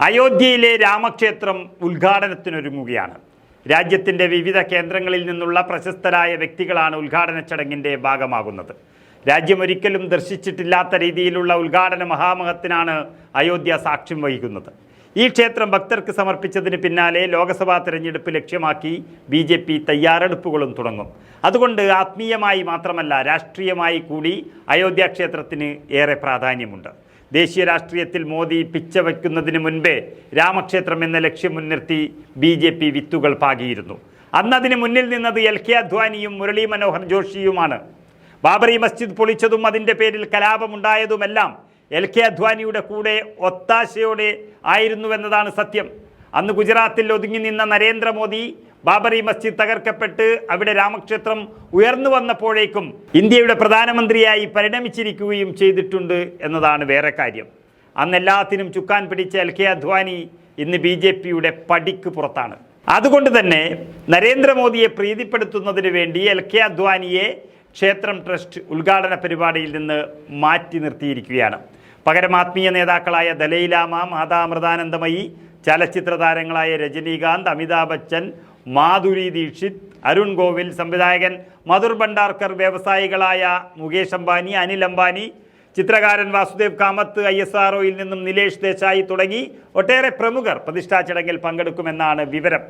അയോധ്യയിലെ രാമക്ഷേത്രം ഉദ്ഘാടനത്തിനൊരുങ്ങുകയാണ്. രാജ്യത്തിൻ്റെ വിവിധ കേന്ദ്രങ്ങളിൽ നിന്നുള്ള പ്രശസ്തരായ വ്യക്തികളാണ് ഉദ്ഘാടന ചടങ്ങിൻ്റെ ഭാഗമാകുന്നത്. രാജ്യമൊരിക്കലും ദർശിച്ചിട്ടില്ലാത്ത രീതിയിലുള്ള ഉദ്ഘാടന മഹാമഹത്തിനാണ് അയോധ്യ സാക്ഷ്യം വഹിക്കുന്നത്. ഈ ക്ഷേത്രം ഭക്തർക്ക് സമർപ്പിച്ചതിന് പിന്നാലെ ലോക്സഭാ തെരഞ്ഞെടുപ്പ് ലക്ഷ്യമാക്കി BJP തയ്യാറെടുപ്പുകളും തുടങ്ങും. അതുകൊണ്ട് ആത്മീയമായി മാത്രമല്ല രാഷ്ട്രീയമായി കൂടി അയോധ്യ ക്ഷേത്രത്തിന് ഏറെ പ്രാധാന്യമുണ്ട്. ദേശീയ രാഷ്ട്രീയത്തിൽ മോദി പിച്ച വയ്ക്കുന്നതിന് മുൻപേ രാമക്ഷേത്രം എന്ന ലക്ഷ്യം മുൻനിർത്തി BJP വിത്തുകൾ പാകിയിരുന്നു. അന്നതിന് മുന്നിൽ നിന്നത് LK അദ്വാനിയും മുരളി മനോഹർ ജോഷിയുമാണ്. ബാബറി മസ്ജിദ് പൊളിച്ചതും അതിൻ്റെ പേരിൽ കലാപമുണ്ടായതുമെല്ലാം LK അദ്വാനിയുടെ കൂടെ ഒത്താശയോടെ ആയിരുന്നുവെന്നതാണ് സത്യം. അന്ന് ഗുജറാത്തിൽ ഒതുങ്ങി നിന്ന നരേന്ദ്രമോദി ബാബറി മസ്ജിദ് തകർക്കപ്പെട്ട് അവിടെ രാമക്ഷേത്രം ഉയർന്നു വന്നപ്പോഴേക്കും ഇന്ത്യയുടെ പ്രധാനമന്ത്രിയായി പരിണമിച്ചിരിക്കുകയും ചെയ്തിട്ടുണ്ട് എന്നതാണ് വേറെ കാര്യം. അന്ന് എല്ലാത്തിനും ചുക്കാൻ പിടിച്ച LK അദ്വാനി ഇന്ന് BJPയുടെ പടിക്ക് പുറത്താണ്. അതുകൊണ്ട് തന്നെ നരേന്ദ്രമോദിയെ പ്രീതിപ്പെടുത്തുന്നതിന് വേണ്ടി LK അദ്വാനിയെ ക്ഷേത്രം ട്രസ്റ്റ് ഉദ്ഘാടന പരിപാടിയിൽ നിന്ന് മാറ്റി നിർത്തിയിരിക്കുകയാണ്. പകരം ആത്മീയ നേതാക്കളായ ദലൈലാമ, മാതാമൃതാനന്ദമയി, ചലച്ചിത്ര താരങ്ങളായ രജനീകാന്ത്, അമിതാഭ് ബച്ചൻ, മാധുരി ദീക്ഷിത്, അരുൺ ഗോവിൽ, സംവിധായകൻ മധുർ ഭണ്ഡാർക്കർ, വ്യവസായികളായ മുകേഷ് അംബാനി, അനിൽ അംബാനി, ചിത്രകാരൻ വാസുദേവ് കാമത്ത്, ISROയിൽ നിന്നും നിലേഷ് ദേശായി തുടങ്ങി ഒട്ടേറെ പ്രമുഖർ പ്രതിഷ്ഠാ ചടങ്ങിൽ പങ്കെടുക്കുമെന്നാണ് വിവരം.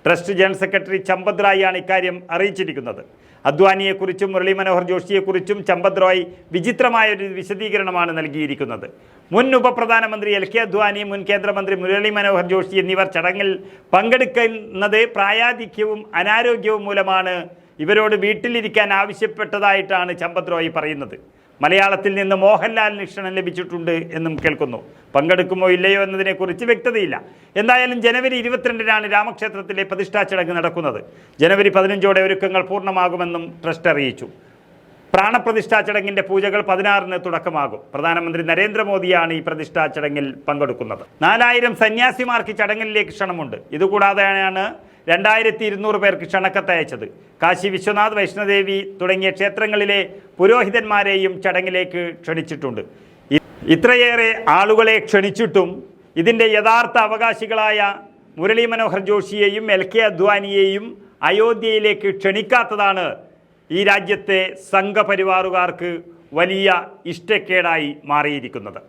ട്രസ്റ്റ് ജനറൽ സെക്രട്ടറി ചമ്പത് റായിയാണ് ഇക്കാര്യം അറിയിച്ചിരിക്കുന്നത്. അദ്വാനിയെക്കുറിച്ചും മുരളി മനോഹർ ജോഷിയെക്കുറിച്ചും ചമ്പത് റായ് വിചിത്രമായൊരു വിശദീകരണമാണ് നൽകിയിരിക്കുന്നത്. മുൻ ഉപപ്രധാനമന്ത്രി LK അദ്വാനി, മുൻ കേന്ദ്രമന്ത്രി മുരളി മനോഹർ ജോഷി എന്നിവർ ചടങ്ങിൽ പങ്കെടുക്കുന്നത് പ്രായാധിക്യവും അനാരോഗ്യവും മൂലമാണ് ഇവരോട് വീട്ടിലിരിക്കാൻ ആവശ്യപ്പെട്ടതായിട്ടാണ് ചമ്പത് റായ് പറയുന്നത്. മലയാളത്തിൽ നിന്ന് മോഹൻലാലിന് ക്ഷണം ലഭിച്ചിട്ടുണ്ട് എന്നും കേൾക്കുന്നു. പങ്കെടുക്കുമോ ഇല്ലയോ എന്നതിനെക്കുറിച്ച് വ്യക്തതയില്ല. എന്തായാലും ജനുവരി 22-നാണ് രാമക്ഷേത്രത്തിലെ പ്രതിഷ്ഠാ ചടങ്ങ് നടക്കുന്നത്. ജനുവരി 15-ഓടെ ഒരുക്കങ്ങൾ പൂർണ്ണമാകുമെന്നും ട്രസ്റ്റ് അറിയിച്ചു. പ്രാണപ്രതിഷ്ഠാ ചടങ്ങിൻ്റെ പൂജകൾ 16-ന് തുടക്കമാകും. പ്രധാനമന്ത്രി നരേന്ദ്രമോദിയാണ് ഈ പ്രതിഷ്ഠാ ചടങ്ങിൽ പങ്കെടുക്കുന്നത്. 4000 സന്യാസിമാർക്ക് ചടങ്ങിലേക്ക് ക്ഷണമുണ്ട്. ഇതുകൂടാതെയാണ് 2200 പേർക്ക് ക്ഷണക്കത്തയച്ചത്. കാശി വിശ്വനാഥ്, വൈഷ്ണോദേവി തുടങ്ങിയ ക്ഷേത്രങ്ങളിലെ പുരോഹിതന്മാരെയും ചടങ്ങിലേക്ക് ക്ഷണിച്ചിട്ടുണ്ട്. ഇത്രയേറെ ആളുകളെ ക്ഷണിച്ചിട്ടും ഇതിൻ്റെ യഥാർത്ഥ അവകാശികളായ മുരളി മനോഹർ ജോഷിയെയും LK അദ്വാനിയെയും അയോധ്യയിലേക്ക് ക്ഷണിക്കാത്തതാണ് ഈ രാജ്യത്തെ സംഘപരിവാറുകാർക്ക് വലിയ ഇഷ്ടക്കേടായി മാറിയിരിക്കുന്നത്.